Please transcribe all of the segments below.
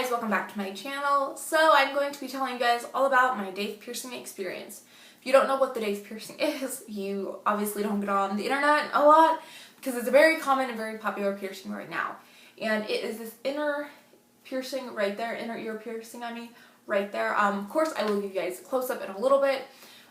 guys, welcome back to my channel. So I'm going to be telling you guys all about my daith piercing experience. If you don't know what the daith piercing is, you obviously don't get on the internet a lot because it's a very common and very popular piercing right now. And it is this inner piercing right there, inner ear piercing right there. Of course I will give you guys a close-up in a little bit.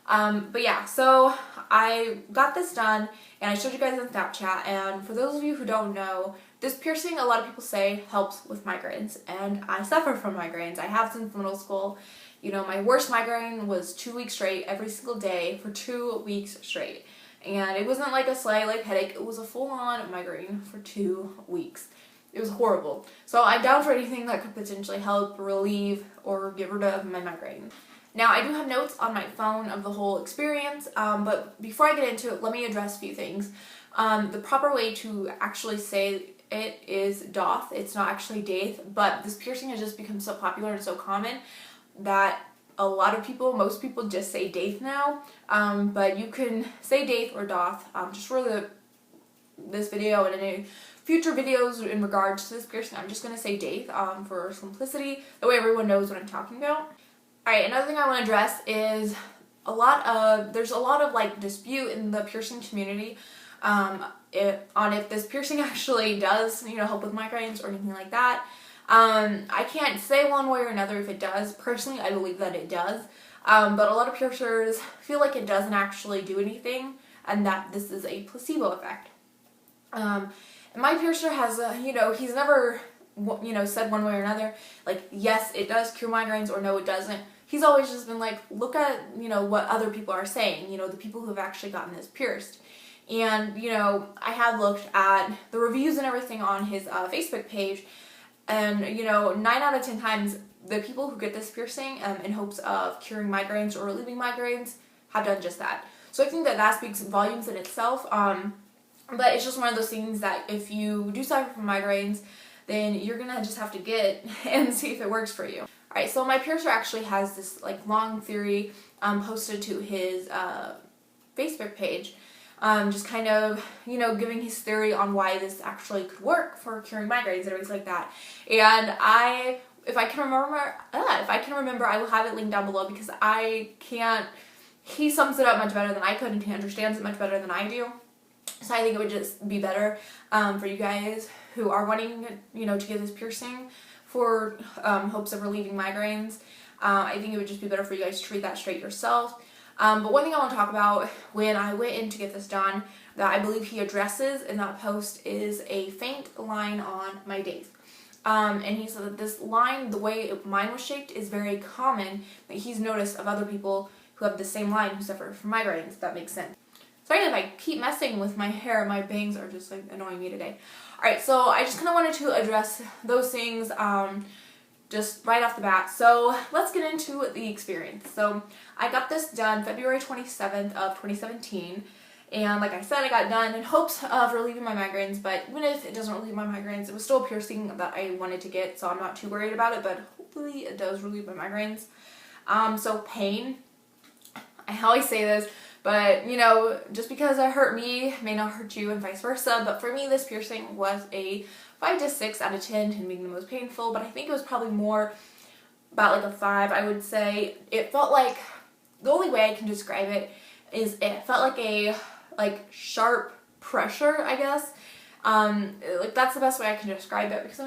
But yeah, so I got this done and I showed you guys on Snapchat, and for those of you who don't know, this piercing, a lot of people say, helps with migraines, and I suffer from migraines. I have since middle school. You know, my worst migraine was 2 weeks straight, every single day for 2 weeks straight. And it wasn't like a slight like headache, it was a full-on migraine for 2 weeks. It was horrible. So I'm down for anything that could potentially help relieve or get rid of my migraine. Now, I do have notes on my phone of the whole experience, but before I get into it, let me address a few things. The proper way to actually say it is doth. It's not actually daith, but this piercing has just become so popular and so common that a lot of people, most people just say daith now, but you can say daith or doth, just for this video and any future videos in regards to this piercing. I'm just going to say daith for simplicity, that way everyone knows what I'm talking about. Alright, another thing I want to address is there's a lot of like dispute in the piercing community on if this piercing actually does, help with migraines or anything like that. I can't say one way or another if it does. Personally, I believe that it does, but a lot of piercers feel like it doesn't actually do anything and that this is a placebo effect. And my piercer has, he's never said one way or another, like, yes, it does cure migraines or no, it doesn't. He's always just been like, look at, what other people are saying, the people who have actually gotten this pierced. And, I have looked at the reviews and everything on his Facebook page, and, 9 out of 10 times, the people who get this piercing in hopes of curing migraines or relieving migraines have done just that. So I think that speaks volumes in itself, but it's just one of those things that if you do suffer from migraines, then you're gonna just have to get and see if it works for you. Alright, so my piercer actually has this like long theory posted to his Facebook page, just kind of, giving his theory on why this actually could work for curing migraines and everything like that. And if I can remember, I will have it linked down below because he sums it up much better than I could and he understands it much better than I do. So I think it would just be better for you guys who are wanting, to get this piercing for hopes of relieving migraines. I think it would just be better for you guys to read that straight yourself. But one thing I want to talk about when I went in to get this done that I believe he addresses in that post is a faint line on my daith. And he said that this line, the way mine was shaped, is very common, that he's noticed of other people who have the same line who suffer from migraines, if that makes sense. Sorry if I keep messing with my hair, my bangs are just like annoying me today. Alright, so I just kind of wanted to address those things just right off the bat. So let's get into the experience. So I got this done February 27th of 2017, and like I said, I got done in hopes of relieving my migraines, but even if it doesn't relieve my migraines, it was still a piercing that I wanted to get, so I'm not too worried about it, but hopefully it does relieve my migraines. So pain, I always say this, but, just because it hurt me may not hurt you and vice versa. But for me, this piercing was a 5 to 6 out of 10 being the most painful. But I think it was probably more about like a 5, I would say. It felt like, the only way I can describe it is it felt like a sharp pressure, I guess. Like that's the best way I can describe it, because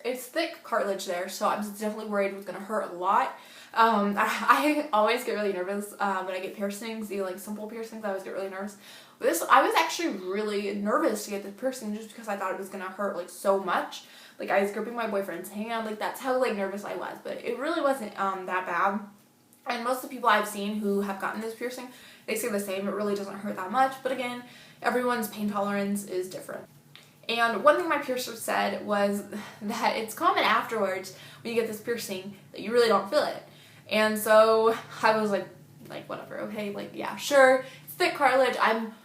it's thick cartilage there, so I'm definitely worried it was going to hurt a lot. I always get really nervous when I get piercings, even like simple piercings. I always get really nervous. But I was actually really nervous to get this piercing just because I thought it was gonna hurt like so much. Like I was gripping my boyfriend's hand, like that's how like nervous I was. But it really wasn't that bad. And most of the people I've seen who have gotten this piercing, they say the same. It really doesn't hurt that much. But again, everyone's pain tolerance is different. And one thing my piercer said was that it's common afterwards when you get this piercing that you really don't feel it. And so I was like whatever, okay, like yeah, sure, it's thick cartilage,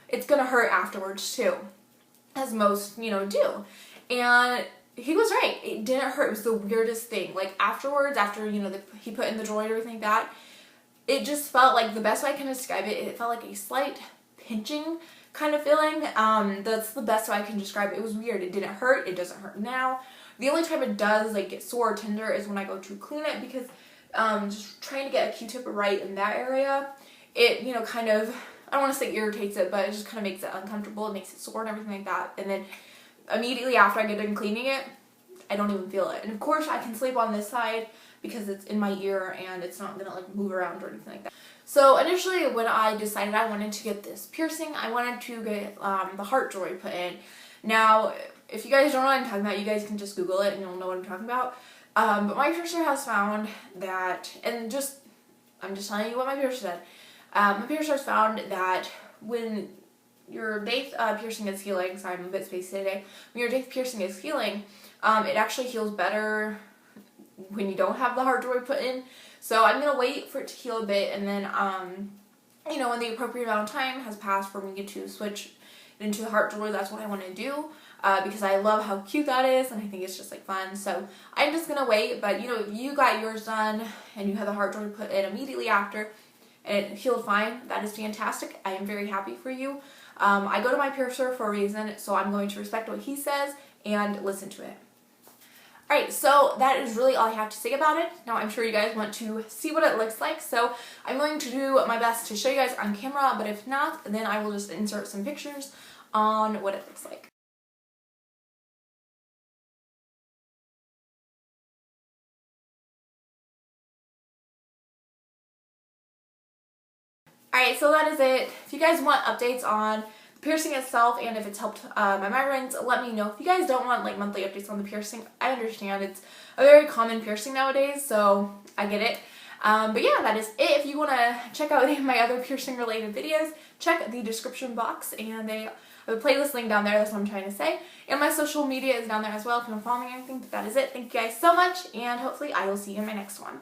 it's gonna hurt afterwards too, as most, do. And he was right, it didn't hurt. It was the weirdest thing. Like afterwards, after, he put in the joint and everything like that, it just felt like, the best way I can describe it, it felt like a slight pinching kind of feeling. That's the best way I can describe it. It was weird. It didn't hurt. It doesn't hurt now. The only time it does like get sore or tender is when I go to clean it, because just trying to get a Q-tip right in that area, it, you know, kind of, I don't want to say irritates it, but it just kind of makes it uncomfortable. It makes it sore and everything like that. And then immediately after I get done cleaning it, I don't even feel it. And of course I can sleep on this side because it's in my ear and it's not gonna like move around or anything like that. So initially when I decided I wanted to get this piercing, I wanted to get the heart jewelry put in. Now, if you guys don't know what I'm talking about, you guys can just Google it and you'll know what I'm talking about. But my piercer has found that, and I'm just telling you what my piercer said. My piercer has found that when your daith piercing is healing, sorry I'm a bit spacey today, when your daith piercing is healing, it actually heals better when you don't have the heart jewelry put in. So I'm going to wait for it to heal a bit, and then, you know, when the appropriate amount of time has passed for me to switch it into the heart jewelry, that's what I want to do, because I love how cute that is, and I think it's just, like, fun. So I'm just going to wait, but, you know, if you got yours done and you had the heart jewelry put in immediately after, and it healed fine, that is fantastic. I am very happy for you. I go to my piercer for a reason, so I'm going to respect what he says and listen to it. Alright, so that is really all I have to say about it. Now I'm sure you guys want to see what it looks like, so I'm going to do my best to show you guys on camera, but if not, then I will just insert some pictures on what it looks like. Alright, so that is it. If you guys want updates on the piercing itself and if it's helped my migraines, let me know. If you guys don't want like monthly updates on the piercing, I understand. It's a very common piercing nowadays, so I get it. But yeah, that is it. If you want to check out any of my other piercing related videos, check the description box, and they have a playlist link down there. That's what I'm trying to say. And my social media is down there as well if you want to follow me or anything. But that is it. Thank you guys so much, and hopefully I will see you in my next one.